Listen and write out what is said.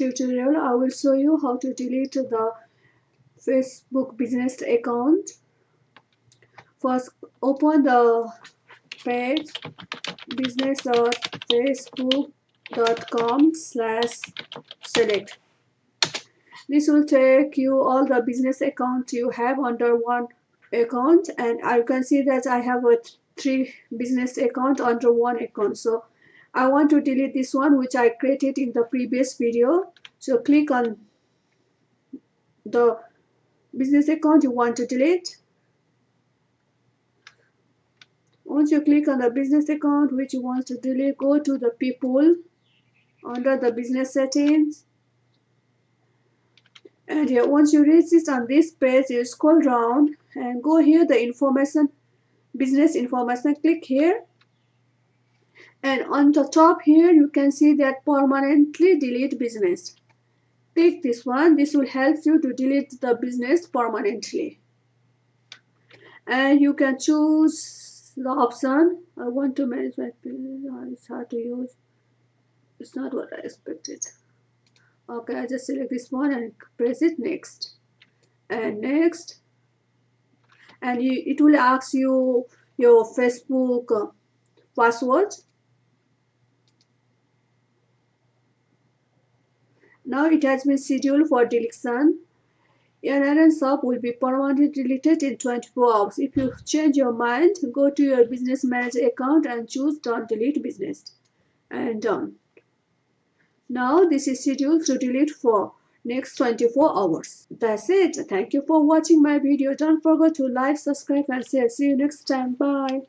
tutorial, I will show you how to delete the Facebook business account. First, open the page business.facebook.com/select. This will take you all the business accounts you have under one account, and I can see that I have a 3 business account under one account. So I want to delete this one which I created in the previous video. So click on the business account you want to delete. Once you click on the business account which you want to delete, go to the people under the business settings. And here, once you reach this on this page, you scroll down and go here, the information, business information, click here. And on the top here, you can see that permanently delete business. Click this one. This will help you to delete the business permanently. And you can choose the option. I want to manage my business. It's hard to use. It's not what I expected. Okay, I just select this one and press it next. And next. And it will ask you your Facebook password. Now it has been scheduled for deletion. Your Aaron shop will be permanently deleted in 24 hours. If you change your mind, go to your business manager account and choose don't delete business. And done. Now this is scheduled to delete for next 24 hours. That's it. Thank you for watching my video. Don't forget to like, subscribe and share. See you next time. Bye.